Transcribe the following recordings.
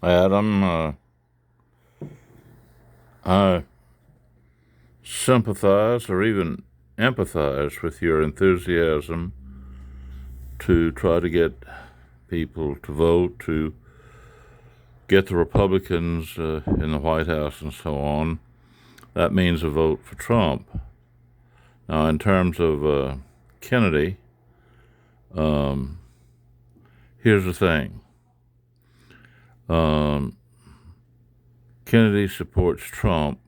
Adam, I sympathize or even empathize with your enthusiasm to try to get people to vote, to get the Republicans in the White House and so on. That means a vote for Trump. Now, in terms of Kennedy, here's the thing. Kennedy supports Trump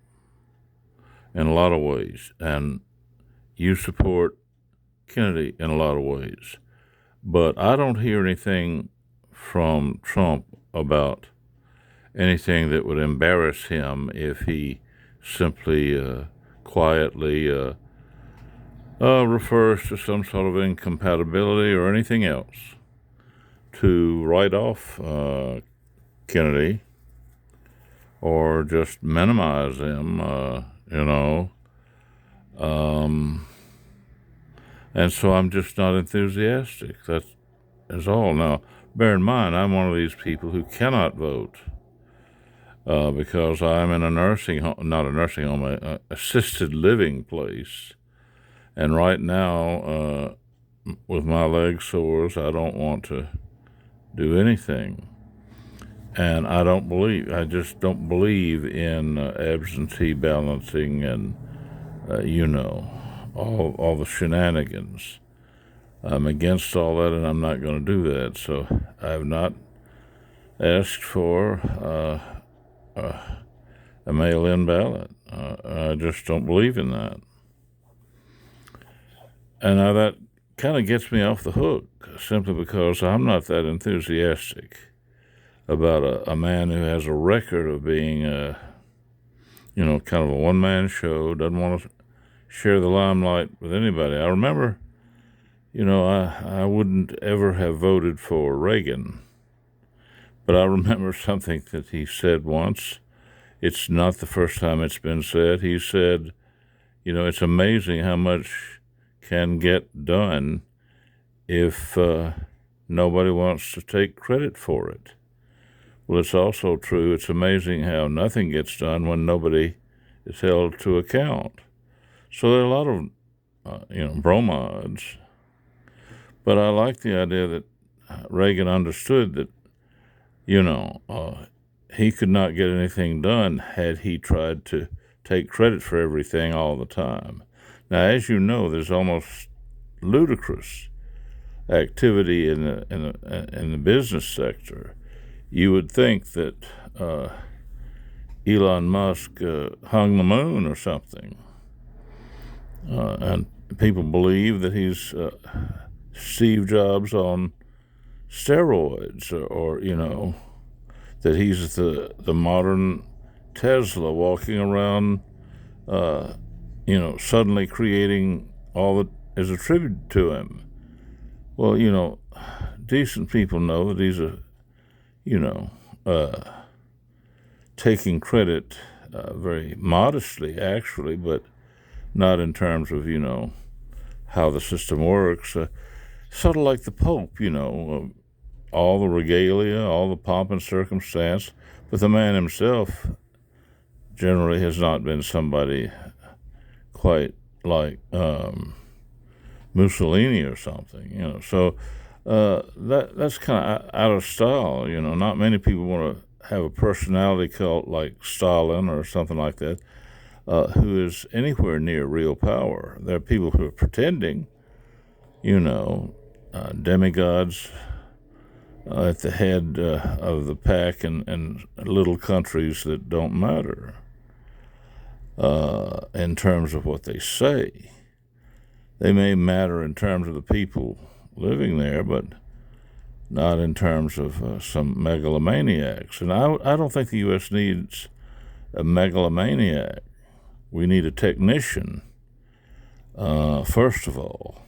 in a lot of ways, and you support Kennedy in a lot of ways. But I don't hear anything from Trump about anything that would embarrass him if he simply quietly refers to some sort of incompatibility or anything else to write off Kennedy or just minimize him, and so I'm just not enthusiastic. That's all. Now, bear in mind, I'm one of these people who cannot vote because I'm in a nursing home, not a nursing home, a assisted living place. And right now, with my leg sores, I don't want to do anything. And I just don't believe in absentee balloting and, all the shenanigans. I'm against all that, and I'm not going to do that. So I have not asked for a mail-in ballot. I just don't believe in that. And now that kind of gets me off the hook, simply because I'm not that enthusiastic about a man who has a record of being, kind of a one-man show, doesn't want to share the limelight with anybody. I remember, I wouldn't ever have voted for Reagan, but I remember something that he said once. It's not the first time it's been said. He said, it's amazing how much can get done if nobody wants to take credit for it. Well, it's also true. It's amazing how nothing gets done when nobody is held to account. So there are a lot of, bromides. But I like the idea that Reagan understood that, he could not get anything done had he tried to take credit for everything all the time. Now, as you know, there's almost ludicrous activity in the business sector. You would think that Elon Musk hung the moon or something, and people believe that he's Steve Jobs on steroids, or that he's the modern Tesla walking around, suddenly creating all that is attributed to him. Well, decent people know that he's taking credit very modestly, actually, but not in terms of, how the system works. Sort of like the Pope, all the regalia, all the pomp and circumstance, but the man himself generally has not been somebody quite like Mussolini or something, So that's kind of out of style, Not many people want to have a personality cult like Stalin or something like that, who is anywhere near real power. There are people who are pretending, demigods at the head of the pack in little countries that don't matter in terms of what they say. They may matter in terms of the people living there, but not in terms of some megalomaniacs. And I don't think the U.S. needs a megalomaniac. We need a technician, first of all,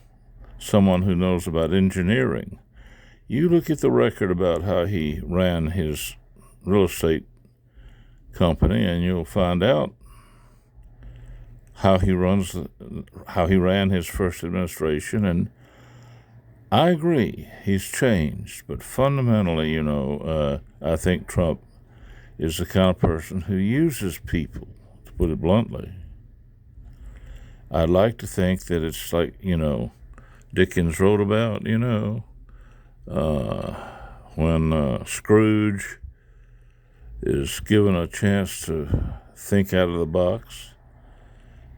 someone who knows about engineering. You look at the record about how he ran his real estate company, and you'll find out how he ran his first administration. And I agree, he's changed, but fundamentally, I think Trump is the kind of person who uses people, to put it bluntly. I'd like to think that it's like, Dickens wrote about, when Scrooge is given a chance to think out of the box,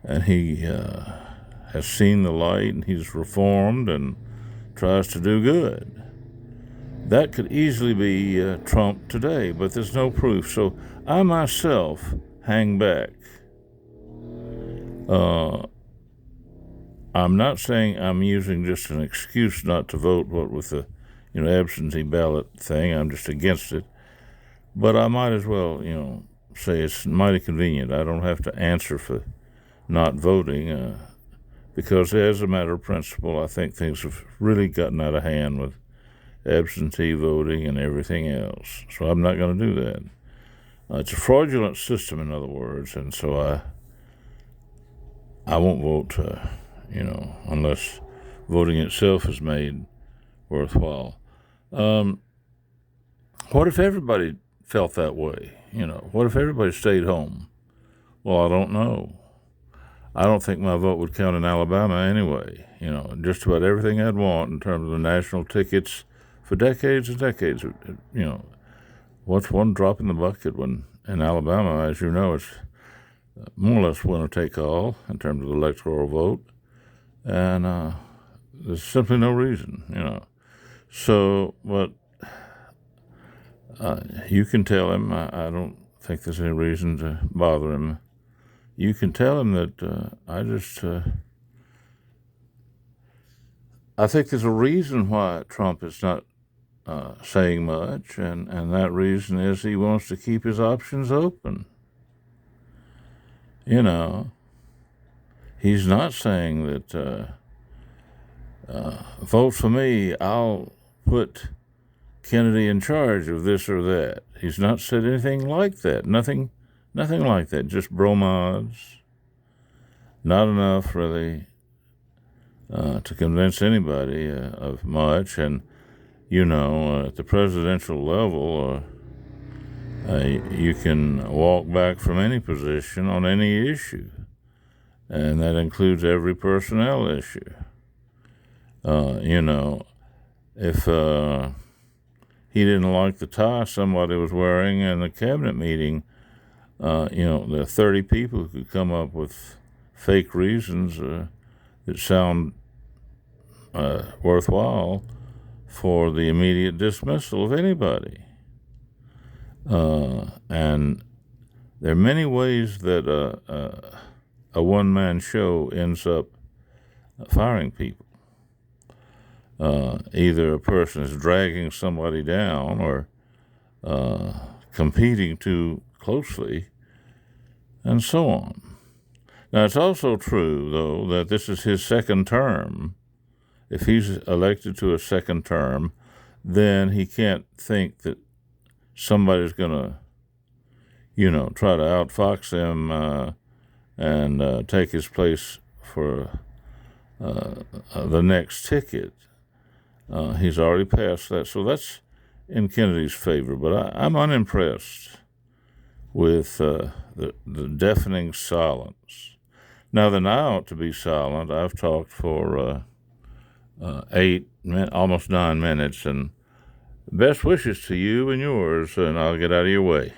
and he has seen the light, and he's reformed and tries to do good. That could easily be Trump today, but there's no proof. So I myself hang back. I'm not saying I'm using just an excuse not to vote, what with the absentee ballot thing. I'm just against it. But I might as well, say it's mighty convenient. I don't have to answer for not voting because as a matter of principle, I think things have really gotten out of hand with absentee voting and everything else. So I'm not going to do that. It's a fraudulent system, in other words, and so I won't vote, unless voting itself is made worthwhile. What if everybody felt that way? What if everybody stayed home? Well, I don't know. I don't think my vote would count in Alabama anyway. Just about everything I'd want in terms of the national tickets for decades and decades. What's one drop in the bucket when in Alabama, as you know, it's more or less winner take all in terms of the electoral vote. And there's simply no reason, So, but you can tell him, I don't think there's any reason to bother him. You can tell him that I think there's a reason why Trump is not saying much, and that reason is he wants to keep his options open. He's not saying that vote for me, I'll put Kennedy in charge of this or that. He's not said anything like that. Nothing like that. Just bromades. Not enough, really, to convince anybody of much. And, at the presidential level, you can walk back from any position on any issue. And that includes every personnel issue. If he didn't like the tie somebody was wearing in the cabinet meeting, there are 30 people who could come up with fake reasons that sound worthwhile for the immediate dismissal of anybody. And there are many ways that a one-man show ends up firing people. Either a person is dragging somebody down or competing too closely, and so on. Now, it's also true, though, that this is his second term. If he's elected to a second term, then he can't think that somebody's going to, try to outfox him and take his place for the next ticket. He's already passed that, so that's in Kennedy's favor. But I'm unimpressed with the deafening silence. Now, then I ought to be silent. I've talked for almost 9 minutes, and best wishes to you and yours, and I'll get out of your way.